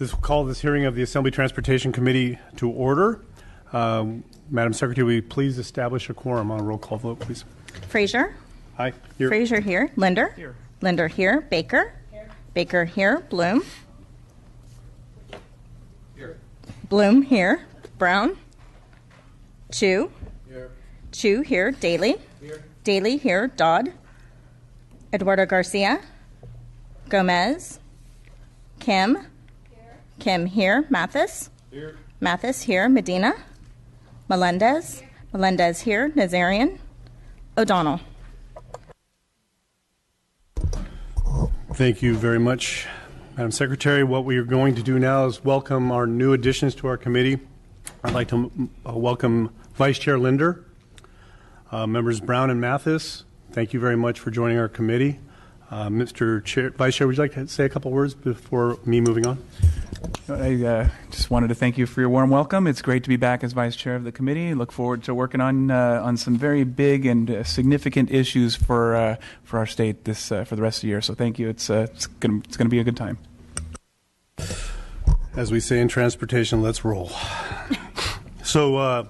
This will call this hearing of the Assembly Transportation Committee to order. Madam Secretary, will you please establish a quorum on a roll call vote, please? Frazier? Aye. Here. Frazier here. Linder? Here. Linder here. Baker? Here. Baker here. Bloom? Here. Bloom here. Brown? Chu? Here. Chu here. Daly? Here. Daly here. Dodd? Eduardo Garcia? Gomez? Kim? Here. Kim here. Mathis? Here. Mathis here. Medina? Melendez? Here. Melendez here. Nazarian? O'Donnell? Thank you very much, Madam Secretary. What we are going to do now is welcome our new additions to our committee. I'd like to welcome Vice Chair Linder, members Brown and Mathis. Thank you very much for joining our committee. Mr. Vice Chair, would you like to say a couple words before me moving on? I just wanted to thank you for your warm welcome. It's great to be back as Vice Chair of the committee. Look forward to working on some very big and significant issues for our state for the rest of the year. So thank you. It's going to be a good time. As we say in transportation, let's roll. So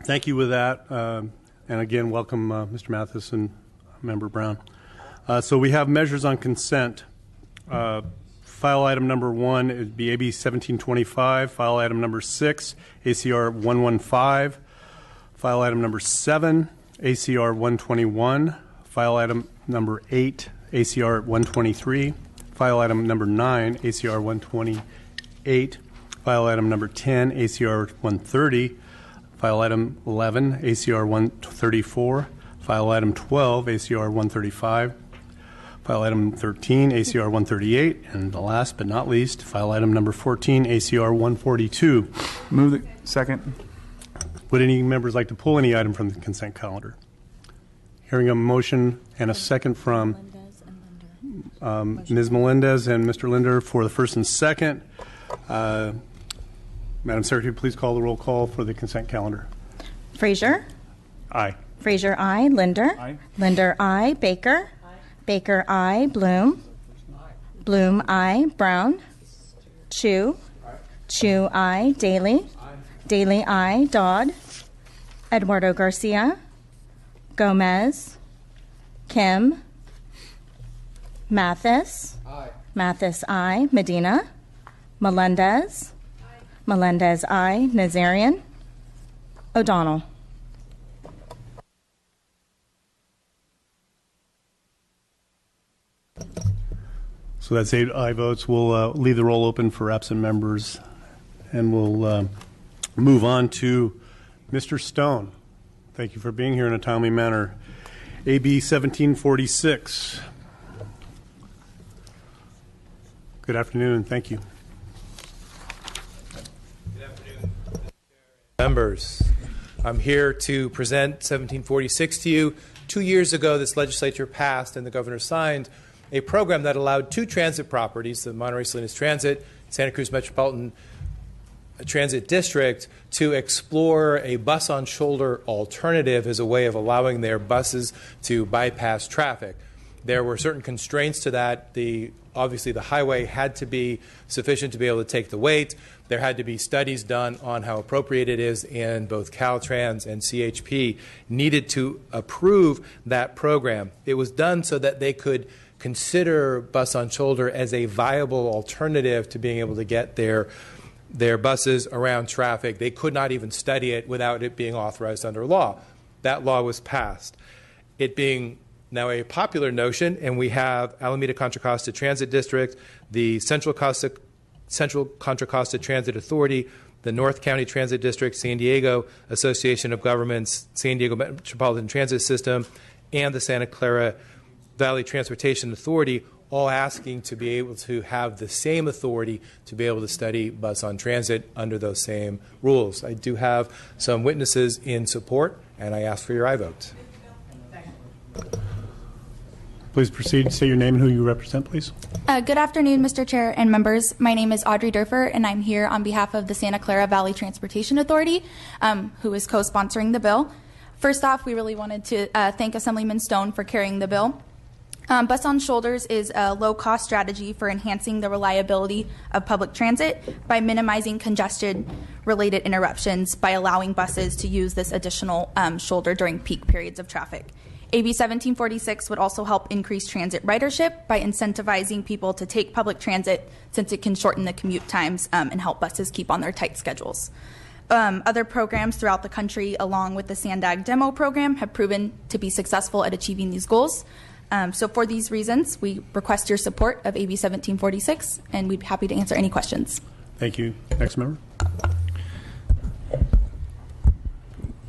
thank you with that. And again, welcome Mr. Mathis and Member Brown. So we have measures on consent. File item number 1 would be AB 1725. File item number 6, ACR 115. File item number 7, ACR 121. File item number 8, ACR 123. File item number 9, ACR 128. File item number 10, ACR 130. File item 11, ACR 134. File item 12, ACR 135. File item 13, ACR 138, and the last but not least, file item number 14, ACR 142. Move the second. Would any members like to pull any item from the consent calendar? Hearing a motion and a second from Ms. Melendez and Mr. Linder for the first and second. Madam Secretary, please call the roll call for the consent calendar. Frazier? Aye. Frazier, aye. Linder? Aye. Linder, aye. Baker? Baker, aye. Bloom? Bloom, aye. Brown? Chu? Chu, aye. Daly? Daly, aye. Dodd? Eduardo Garcia? Gomez? Kim? Mathis? Aye. Mathis, aye. Medina? Melendez? Melendez, aye. Nazarian? O'Donnell? So that's 8 aye votes. We'll leave the roll open for absent members, and we'll move on to Mr. Stone. Thank you for being here in a timely manner. AB 1746. Good afternoon, and thank you. Good afternoon, members. I'm here to present 1746 to you. 2 years ago, this legislature passed and the governor signed a program that allowed 2 transit properties, the Monterey Salinas Transit, Santa Cruz Metropolitan Transit District, to explore a bus-on-shoulder alternative as a way of allowing their buses to bypass traffic. There were certain constraints to that. Obviously, the highway had to be sufficient to be able to take the weight. There had to be studies done on how appropriate it is, and both Caltrans and CHP needed to approve that program. It was done so that they could consider bus-on-shoulder as a viable alternative to being able to get their buses around traffic. They could not even study it without it being authorized under law. That law was passed. It being now a popular notion, and we have Alameda Contra Costa Transit District, the Central Contra Costa Transit Authority, the North County Transit District, San Diego Association of Governments, San Diego Metropolitan Transit System, and the Santa Clara Valley Transportation Authority, all asking to be able to have the same authority to be able to study bus on transit under those same rules. I do have some witnesses in support, and I ask for your aye vote. Please proceed. Say your name and who you represent, please. Good afternoon, Mr. Chair and members. My name is Audrey Durfer, and I'm here on behalf of the Santa Clara Valley Transportation Authority, who is co-sponsoring the bill. First off, we really wanted to thank Assemblyman Stone for carrying the bill. Bus on Shoulders is a low-cost strategy for enhancing the reliability of public transit by minimizing congestion-related interruptions by allowing buses to use this additional shoulder during peak periods of traffic. AB 1746 would also help increase transit ridership by incentivizing people to take public transit since it can shorten the commute times and help buses keep on their tight schedules. Other programs throughout the country, along with the SANDAG demo program, have proven to be successful at achieving these goals. So for these reasons, we request your support of AB 1746, and we'd be happy to answer any questions. Thank you. Next member.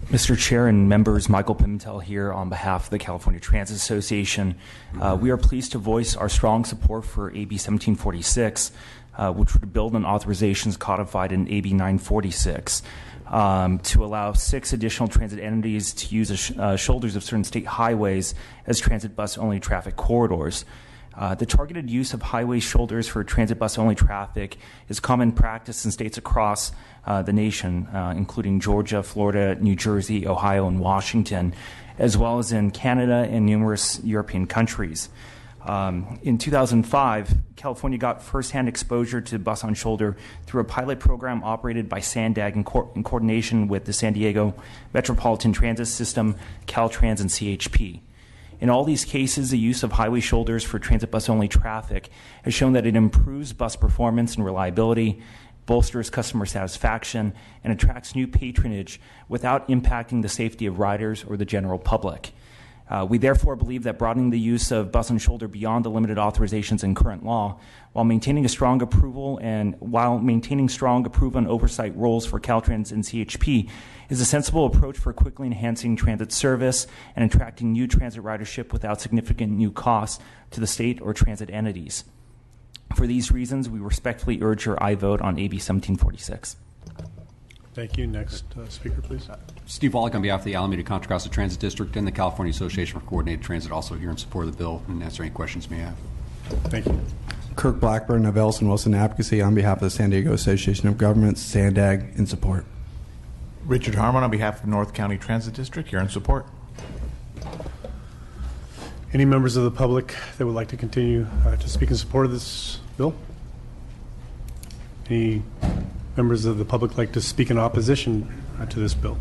Mr. Chair and members, Michael Pimentel here on behalf of the California Transit Association. We are pleased to voice our strong support for AB 1746, which would build on authorizations codified in AB 946 to allow 6 additional transit entities to use shoulders of certain state highways as transit bus-only traffic corridors. The targeted use of highway shoulders for transit bus-only traffic is common practice in states across the nation, including Georgia, Florida, New Jersey, Ohio, and Washington, as well as in Canada and numerous European countries. In 2005, California got firsthand exposure to bus on shoulder through a pilot program operated by SANDAG in coordination with the San Diego Metropolitan Transit System, Caltrans, and CHP. In all these cases, the use of highway shoulders for transit bus-only traffic has shown that it improves bus performance and reliability, bolsters customer satisfaction, and attracts new patronage without impacting the safety of riders or the general public. We therefore believe that broadening the use of bus on shoulder beyond the limited authorizations in current law, while maintaining strong approval and oversight roles for Caltrans and CHP, is a sensible approach for quickly enhancing transit service and attracting new transit ridership without significant new costs to the state or transit entities. For these reasons, we respectfully urge your aye vote on AB 1746. Thank you. Next speaker, please. Steve Wallach on behalf of the Alameda Contra Costa Transit District and the California Association for Coordinated Transit, also here in support of the bill and answer any questions you may have. Thank you. Kirk Blackburn of Ellison Wilson Advocacy on behalf of the San Diego Association of Governments, SANDAG, in support. Richard Harmon on behalf of North County Transit District, here in support. Any members of the public that would like to continue to speak in support of this bill? Any members of the public like to speak in opposition to this bill?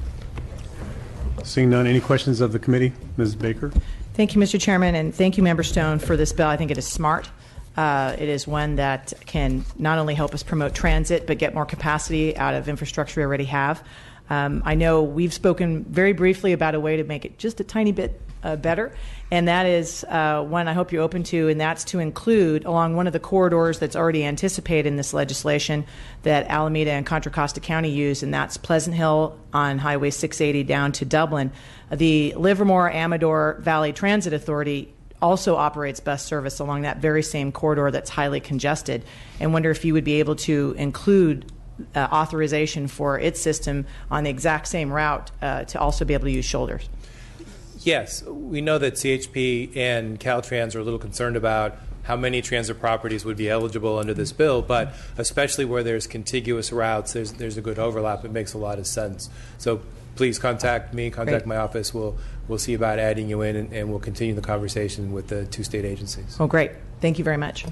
Seeing none, any questions of the committee? Ms. Baker? Thank you, Mr. Chairman, and thank you, Member Stone, for this bill. I think it is smart. It is one that can not only help us promote transit, but get more capacity out of infrastructure we already have. I know we've spoken very briefly about a way to make it just a tiny bit better, and that is one I hope you're open to, and that's to include along one of the corridors that's already anticipated in this legislation that Alameda and Contra Costa County use, and that's Pleasant Hill on Highway 680 down to Dublin. The Livermore-Amador Valley Transit Authority also operates bus service along that very same corridor that's highly congested, and wonder if you would be able to include authorization for its system on the exact same route to also be able to use shoulders. Yes, we know that CHP and Caltrans are a little concerned about how many transit properties would be eligible under this bill, but especially where there's contiguous routes, there's a good overlap. It makes a lot of sense. So please contact me, contact my office. We'll see about adding you in, and we'll continue the conversation with the two state agencies. Oh, great. Thank you very much.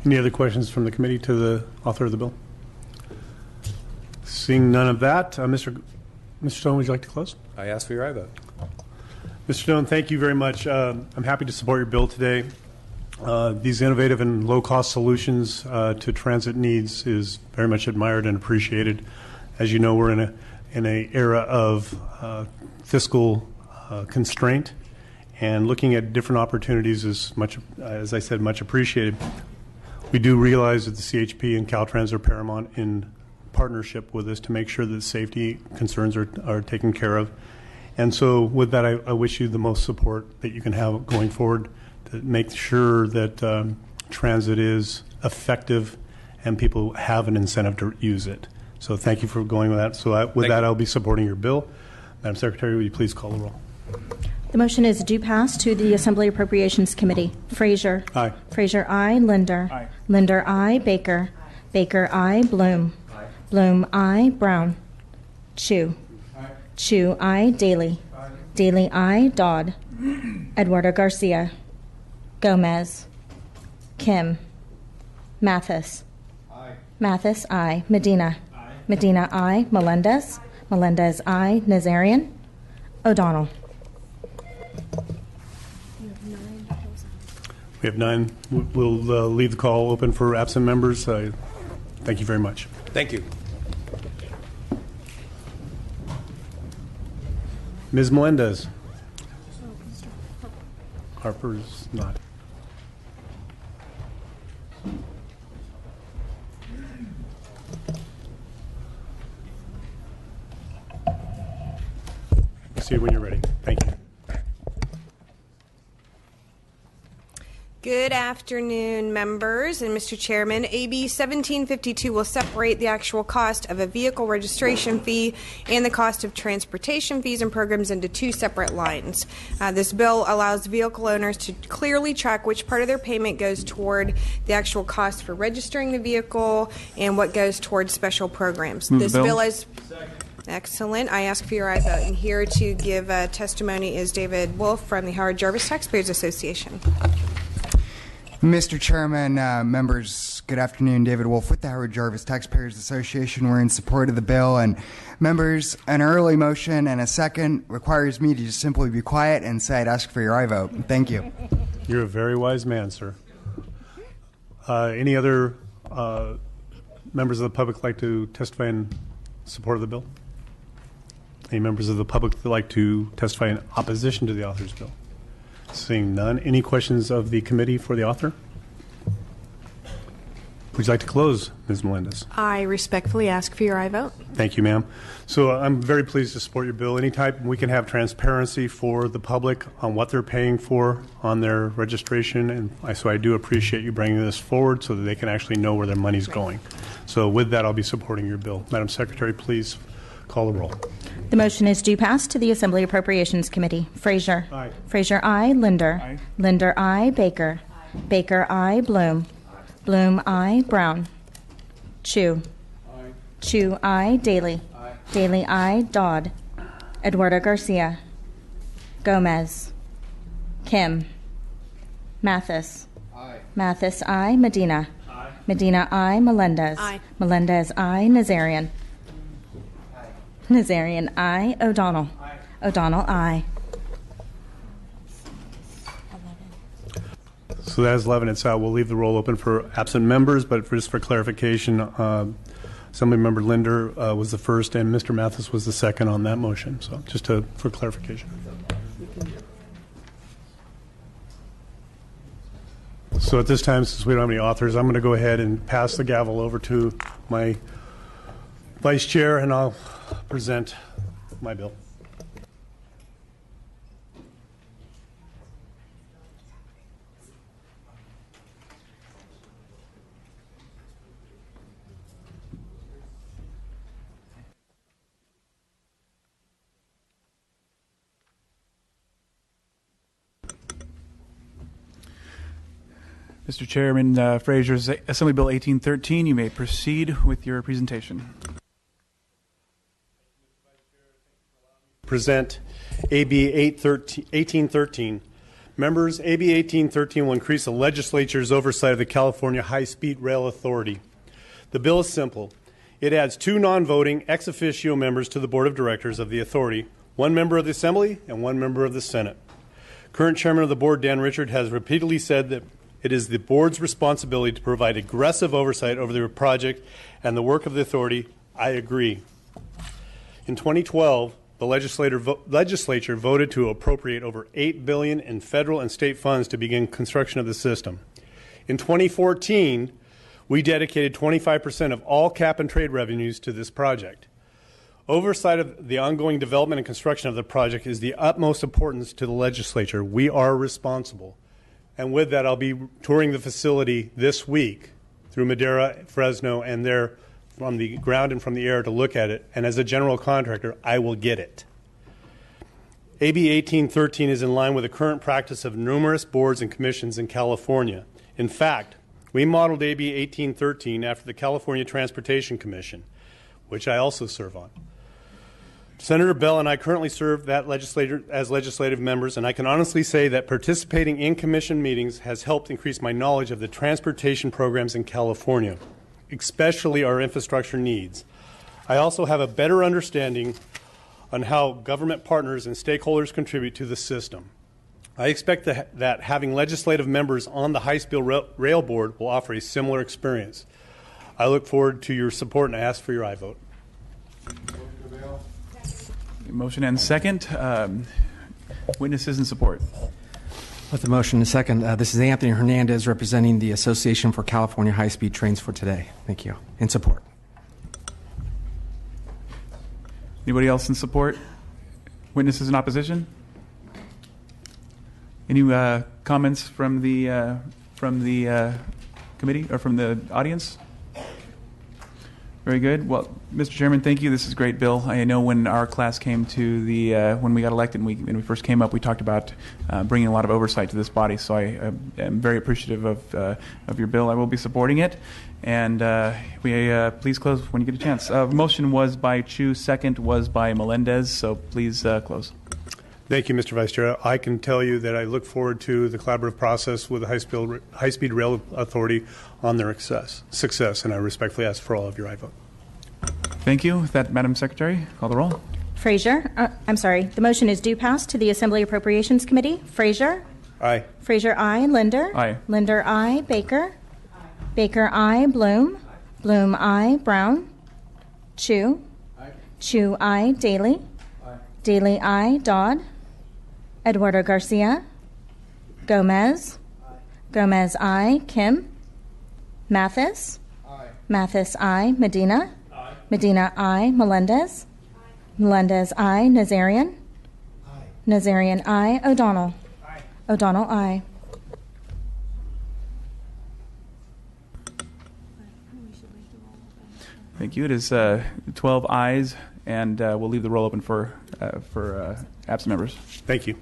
Any other questions from the committee to the author of the bill? Seeing none of that, Mr. Stone, would you like to close? I ask for your aye vote. Mr. Stone, thank you very much. I'm happy to support your bill today. These innovative and low-cost solutions to transit needs is very much admired and appreciated. As you know, we're in an era of fiscal constraint, and looking at different opportunities is much, as I said, much appreciated. We do realize that the CHP and Caltrans are paramount in partnership with us to make sure that safety concerns are taken care of. And so with that, I wish you the most support that you can have going forward to make sure that transit is effective and people have an incentive to use it. So thank you for going with that. So I'll be supporting your bill. Madam Secretary, will you please call the roll? The motion is due pass to the Assembly Appropriations Committee. Frazier. Aye. Frazier, aye. Linder. Aye. Linder, aye. Baker. Baker, aye. Bloom. Aye. Bloom, aye. Brown. Chu. Aye. Chu, aye. Daly. Aye. Daly, aye. Dodd. Eduardo Garcia. Gomez. Kim. Mathis. Mathis, aye. Medina. Medina, aye. Melendez. Melendez, aye. Nazarian. O'Donnell. We have 9. We'll leave the call open for absent members. Thank you very much. Thank you. Ms. Melendez. Harper's not. See you when you're ready. Thank you. Good afternoon, members and Mr. Chairman. AB 1752 will separate the actual cost of a vehicle registration fee and the cost of transportation fees and programs into 2 separate lines. This bill allows vehicle owners to clearly track which part of their payment goes toward the actual cost for registering the vehicle and what goes towards special programs. Move This the bill is excellent. I ask for your aye vote. And here to give testimony is David Wolf from the Howard Jarvis Taxpayers Association. Mr. Chairman, members, good afternoon. David Wolf with the Howard Jarvis Taxpayers Association. We're in support of the bill. And members, an early motion and a second requires me to just simply be quiet and say I'd ask for your aye vote. Thank you. You're a very wise man, sir. Any other members of the public like to testify in support of the bill? Any members of the public that like to testify in opposition to the author's bill? Seeing none. Any questions of the committee for the author? Would you like to close, Ms. Melendez? I respectfully ask for your aye vote. Thank you, ma'am. So I'm very pleased to support your bill. Anytime we can have transparency for the public on what they're paying for on their registration, and so I do appreciate you bringing this forward so that they can actually know where their money's going. So with that, I'll be supporting your bill. Madam Secretary, please call the roll. The motion is due pass to the Assembly Appropriations Committee. Frazier. Aye. Frazier, aye. Linder. Aye. Linder, aye. Baker. Baker, aye. Bloom. Bloom, aye. Brown. Chu. Chu, aye. Daly. Daly, aye. Dodd. Eduardo Garcia. Gomez. Kim. Mathis. Mathis, aye. Medina. Medina, aye. Melendez. Melendez, aye. Nazarian. Nazarian, aye. O'Donnell. O'Donnell, aye. So that is 11. We'll leave the roll open for absent members, but just for clarification, Assemblymember Linder was the first and Mr. Mathis was the second on that motion. So just for clarification. So at this time, since we don't have any authors, I'm going to go ahead and pass the gavel over to my vice chair, and I'll present my bill. Mr. Chairman, Frazier's Assembly Bill 1813, you may proceed with your presentation. Present AB 1813. Members, AB 1813 will increase the legislature's oversight of the California High-Speed Rail Authority. The bill is simple. It adds 2 non-voting ex officio members to the board of directors of the authority, 1 member of the Assembly and 1 member of the Senate. Current chairman of the board, Dan Richard, has repeatedly said that it is the board's responsibility to provide aggressive oversight over the project and the work of the authority. I agree. In 2012, the legislature voted to appropriate over $8 billion in federal and state funds to begin construction of the system. In 2014, we dedicated 25% of all cap and trade revenues to this project. Oversight of the ongoing development and construction of the project is the utmost importance to the legislature. We are responsible. And with that, I'll be touring the facility this week through Madera, Fresno, and there from the ground and from the air to look at it. And as a general contractor, I will get it. AB 1813 is in line with the current practice of numerous boards and commissions in California. In fact, we modeled AB 1813 after the California Transportation Commission, which I also serve on. Senator Bell and I currently serve as legislative members, and I can honestly say that participating in commission meetings has helped increase my knowledge of the transportation programs in California, especially our infrastructure needs. I also have a better understanding on how government partners and stakeholders contribute to the system. I expect that having legislative members on the high-speed rail board will offer a similar experience. I look forward to your support and ask for your aye vote. Motion and second. Witnesses in support. With the motion and second, this is Anthony Hernandez representing the Association for California High-Speed Trains for today. Thank you. In support. Anybody else in support? Witnesses in opposition? Any comments from the committee or from the audience? Very good. Well, Mr. Chairman, thank you. This is a great bill. I know when our class came to the when we got elected and when we first came up, we talked about bringing a lot of oversight to this body. So I am very appreciative of your bill. I will be supporting it. And please close when you get a chance. Motion was by Chu, second was by Melendez. So please close. Thank you, Mr. Vice Chair. I can tell you that I look forward to the collaborative process with the High-Speed Rail Authority on their success, and I respectfully ask for all of your aye vote. Thank you. With that, Madam Secretary, call the roll. Frazier, the motion is due pass to the Assembly Appropriations Committee. Frazier? Aye. Frazier, aye. Linder? Aye. Linder, aye. Baker? Aye. Baker, aye. Bloom? Aye. Bloom, aye. Brown? Chu? Aye. Chu, aye. Daly? Aye. Daly, aye. Dodd? Eduardo Garcia? Gomez? Aye. Gomez, aye. Kim? Mathis? Aye. Mathis, aye. Medina? Aye. Medina, aye. Melendez? Aye. Melendez, aye. Nazarian? Aye. Nazarian, aye. O'Donnell? Aye. O'Donnell, aye. Thank you. It is 12 ayes, and we'll leave the roll open for absent members. Thank you.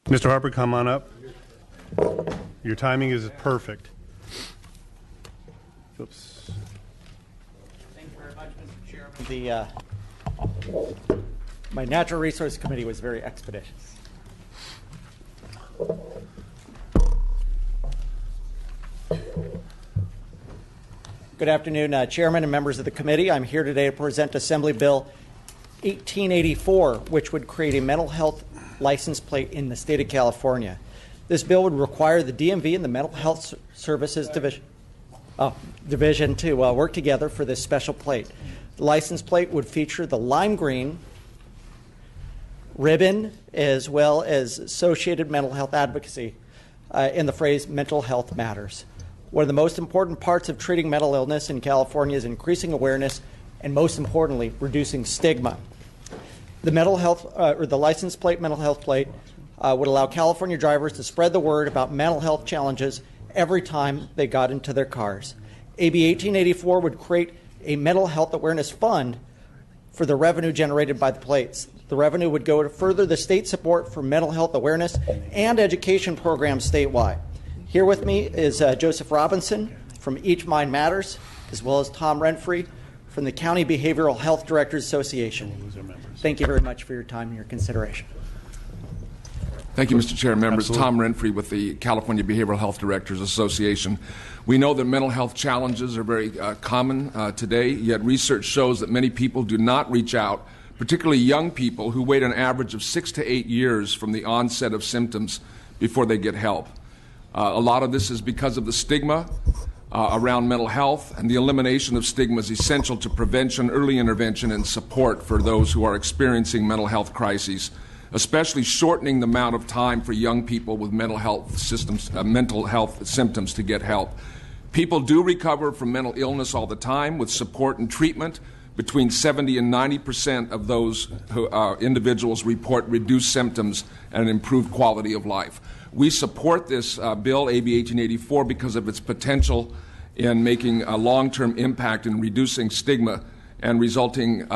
Mr. Harper, come on up. Your timing is perfect. Oops. Thank you very much, Mr. Chairman. My Natural Resource Committee was very expeditious. Good afternoon, Chairman and members of the committee. I'm here today to present Assembly Bill 1884, which would create a mental health license plate in the state of California. This bill would require the DMV and the Mental Health Services Division to work together for this special plate. The license plate would feature the lime green ribbon as well as associated mental health advocacy in the phrase mental health matters. One of the most important parts of treating mental illness in California is increasing awareness and, most importantly, reducing stigma. The mental health, or the license plate mental health plate would allow California drivers to spread the word about mental health challenges every time they got into their cars. AB 1884 would create a mental health awareness fund for the revenue generated by the plates. The revenue would go to further the state support for mental health awareness and education programs statewide. Here with me is Joseph Robinson from Each Mind Matters, as well as Tom Renfrey from the County Behavioral Health Directors Association. Thank you very much for your time and your consideration. Thank you, Mr. Chair. Members, Absolutely. Tom Renfrey with the California Behavioral Health Directors Association. We know that mental health challenges are very common today, yet research shows that many people do not reach out, particularly young people who wait an average of 6 to 8 years from the onset of symptoms before they get help. A lot of this is because of the stigma around mental health, and the elimination of stigma is essential to prevention, early intervention, and support for those who are experiencing mental health crises, especially shortening the amount of time for young people with mental health symptoms to get help. People do recover from mental illness all the time with support and treatment, between 70 and 90% of those individuals report reduced symptoms and an improved quality of life. We support this bill, AB 1884, because of its potential in making a long-term impact in reducing stigma and resulting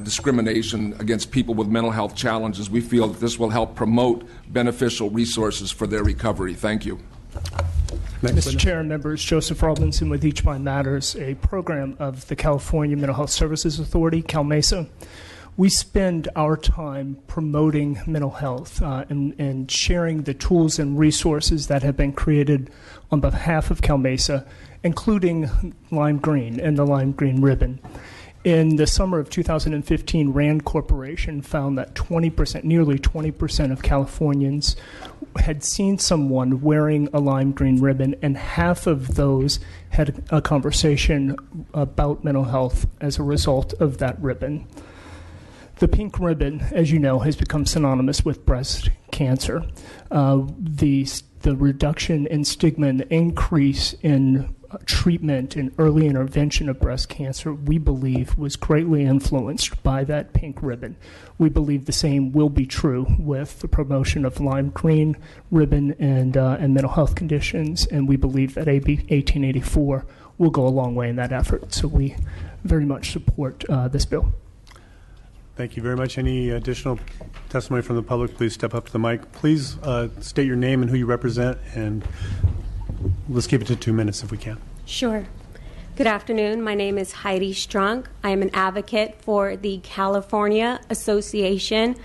discrimination against people with mental health challenges. We feel that this will help promote beneficial resources for their recovery. Thank you. Mr. Chair and members, Joseph Robinson with Each Mind Matters, a program of the California Mental Health Services Authority, CalMESA. We spend our time promoting mental health and sharing the tools and resources that have been created on behalf of CalMESA, including Lime Green and the Lime Green Ribbon. In the summer of 2015, RAND Corporation found that nearly 20% of Californians had seen someone wearing a lime green ribbon, and half of those had a conversation about mental health as a result of that ribbon. The pink ribbon, as you know, has become synonymous with breast cancer. The reduction in stigma and the increase in treatment and early intervention of breast cancer, we believe, was greatly influenced by that pink ribbon. We believe the same will be true with the promotion of lime green ribbon and mental health conditions, and we believe that AB 1884 will go a long way in that effort. So we very much support this bill. Thank you very much. Any additional testimony from the public? Please step up to the mic. Please state your name and who you represent, and let's keep it to 2 minutes if we can. Sure. Good afternoon. My name is Heidi Strunk. I am an advocate for the California Association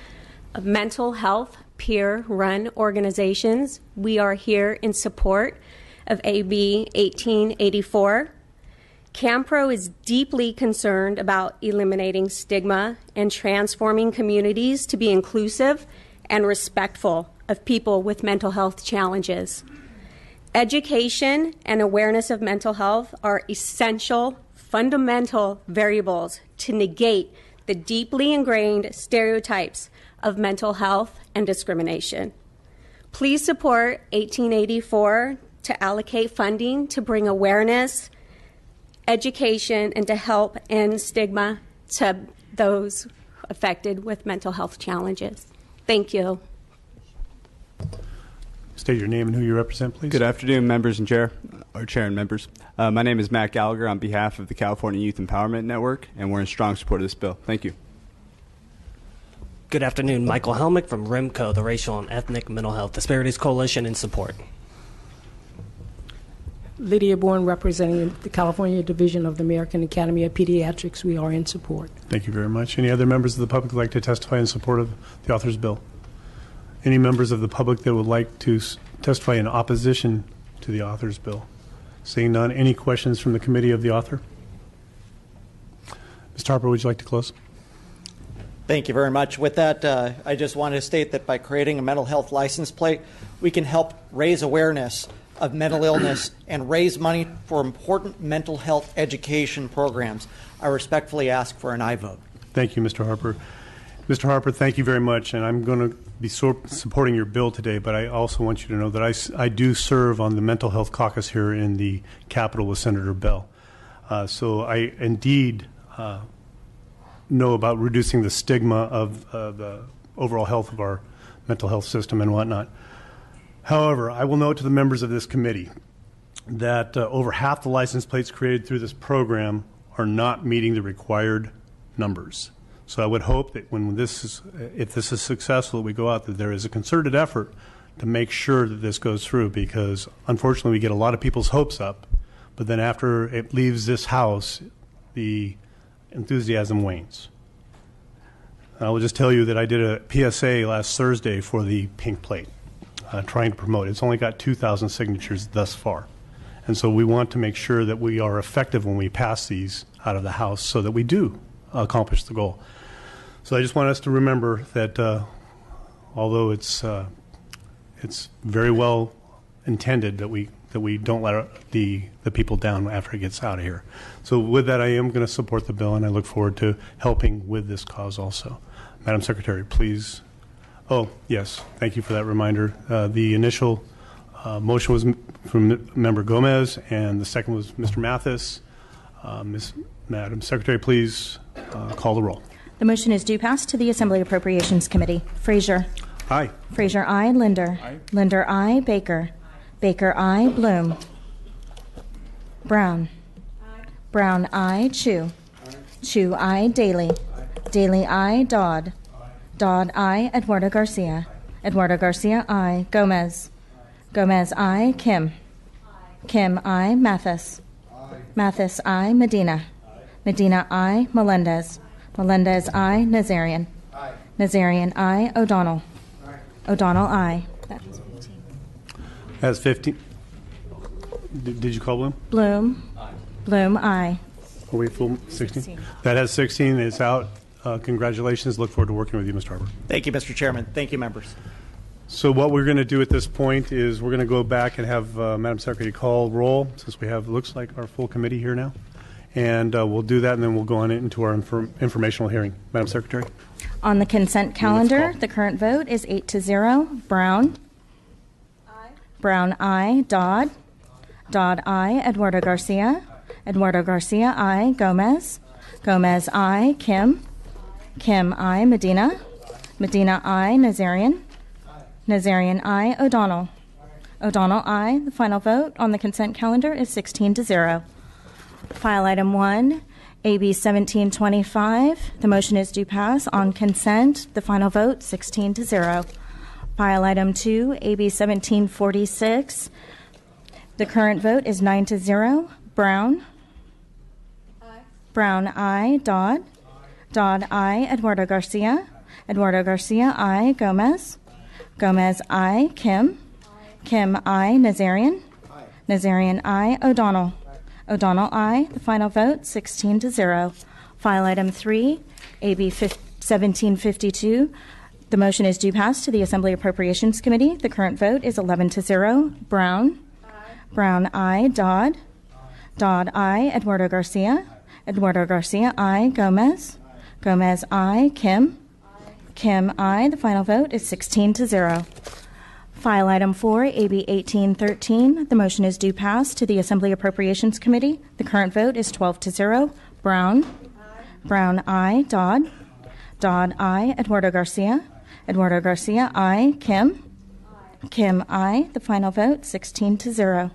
of Mental Health peer-run organizations. We are here in support of AB 1884. CAMPRO is deeply concerned about eliminating stigma and transforming communities to be inclusive and respectful of people with mental health challenges. Education and awareness of mental health are essential, fundamental variables to negate the deeply ingrained stereotypes of mental health and discrimination. Please support 1884 to allocate funding to bring awareness, education, and to help end stigma to those affected with mental health challenges. Thank you. State your name and who you represent, please. Good afternoon, members and chair and members. My name is Matt Gallagher on behalf of the California Youth Empowerment Network, and we're in strong support of this bill. Thank you. Good afternoon, Michael Helmick from RIMCO, the Racial and Ethnic Mental Health Disparities Coalition, in support. Lydia Bourne, representing the California Division of the American Academy of Pediatrics. We are in support. Thank you very much. Any other members of the public who would like to testify in support of the author's bill? Any members of the public that would like to testify in opposition to the author's bill? Seeing none, any questions from the committee of the author? Mr. Harper, would you like to close? Thank you very much. With that, I just want to state that by creating a mental health license plate, we can help raise awareness of mental illness and raise money for important mental health education programs. I respectfully ask for an aye vote. Thank you, Mr. Harper. Mr. Harper, thank you very much, and I'm going to be supporting your bill today, but I also want you to know that I do serve on the Mental Health Caucus here in the Capitol with Senator Bell. So I indeed know about reducing the stigma of the overall health of our mental health system and whatnot. However, I will note to the members of this committee that over half the license plates created through this program are not meeting the required numbers. So I would hope that if this is successful, we go out, that there is a concerted effort to make sure that this goes through, because unfortunately we get a lot of people's hopes up, but then after it leaves this House, the enthusiasm wanes. I will just tell you that I did a PSA last Thursday for the pink plate, trying to promote it. It's only got 2,000 signatures thus far. And so we want to make sure that we are effective when we pass these out of the House so that we do accomplish the goal. So I just want us to remember that although it's very well intended, that we don't let the people down after it gets out of here. So with that, I am going to support the bill, and I look forward to helping with this cause also. Madam Secretary, please. Oh, yes. Thank you for that reminder. The initial motion was from Member Gomez, and the second was Mr. Mathis. Madam Secretary, please Call the roll. The motion is due pass to the Assembly Appropriations Committee. Frazier. Aye. Frazier, aye. Linder. Aye. Linder, aye. Baker. Baker, aye. Bloom. Brown. Brown, aye. Chu. Chu, aye. Daly. Daly, aye. Dodd. Dodd, aye. Eduardo Garcia. Eduardo Garcia, aye. Gomez. Gomez, aye. Kim. Kim, aye. Mathis. Mathis, aye. Medina. Medina, aye. Melendez. Melendez, aye. Nazarian. Nazarian, aye. O'Donnell. O'Donnell, aye. Has 15. Did you call Bloom? Bloom. Bloom, aye. Are we full 16? That has 16. It's out. Congratulations. Look forward to working with you, Mr. Harper. Thank you, Mr. Chairman. Thank you, members. So what we're going to do at this point is we're going to go back and have Madam Secretary call roll, since we have, looks like, our full committee here now. And we'll do that, and then we'll go on into our informational hearing. Madam Secretary. On the consent calendar, the current vote is 8-0. Brown. Aye. Brown, aye. Dodd. Dodd, aye. Eduardo Garcia. Eduardo Garcia, aye. Gomez. Gomez, aye. Kim. Kim, aye. Medina. Medina, aye. Nazarian. Nazarian, aye. O'Donnell. O'Donnell, aye. The final vote on the consent calendar is 16-0. File item 1, AB 1725. The motion is due pass on consent. The final vote, 16-0. File item 2, AB 1746. The current vote is 9-0. Brown. Aye. Brown, aye. Dodd. Dodd, aye. Eduardo Garcia. Eduardo Garcia, aye. Gomez. Gomez, aye. Kim. Kim, aye. Nazarian. Nazarian, aye. O'Donnell. O'Donnell, aye. The final vote, 16-0. File item 3, AB 1752. The motion is due pass to the Assembly Appropriations Committee. The current vote is 11-0. Brown. Aye. Brown, aye. Dodd. Dodd, aye. Eduardo Garcia. Eduardo Garcia, aye. Gomez. Gomez, aye. Kim. Kim, aye. The final vote is 16-0. File item 4, AB 1813. The motion is due pass to the Assembly Appropriations Committee. The current vote is 12-0. Brown. Aye. Brown, aye. Dodd. Dodd, aye. Eduardo Garcia. Eduardo Garcia, aye. Kim. Kim, aye. The final vote, 16-0.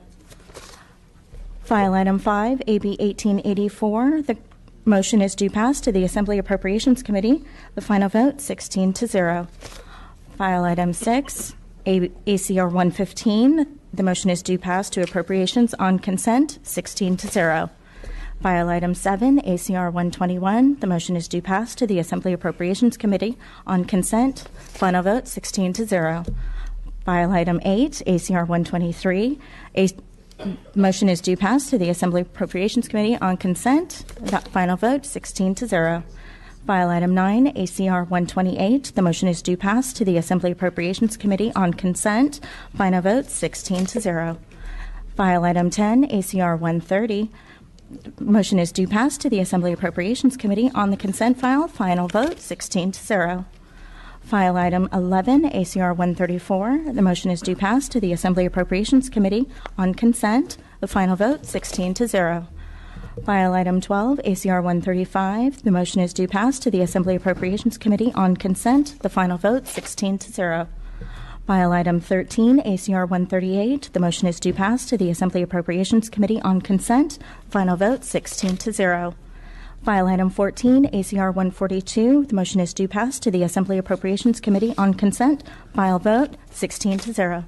File item 5, AB 1884. The motion is due pass to the Assembly Appropriations Committee. The final vote, 16-0. File item 6, ACR 115. The motion is due pass to appropriations on consent, 16-0. File item 7, ACR 121. The motion is due pass to the Assembly Appropriations Committee on consent. Final vote, 16-0. File item 8, ACR 123. Motion is due pass to the Assembly Appropriations Committee on consent. That final vote, 16-0. File item 9, ACR 128. The motion is due pass to the Assembly Appropriations Committee on consent. Final vote, 16-0. File item 10, ACR 130. Motion is due pass to the Assembly Appropriations Committee on the consent file. Final vote, 16-0. File item 11, ACR 134. The motion is due pass to the Assembly Appropriations Committee on consent. The final vote, 16-0. File item 12, ACR 135. The motion is due pass to the Assembly Appropriations Committee on consent. The final vote, 16-0. File item 13, ACR 138. The motion is due pass to the Assembly Appropriations Committee on consent. Final vote, 16-0. File item 14, ACR 142. The motion is due pass to the Assembly Appropriations Committee on consent. Final vote, 16-0.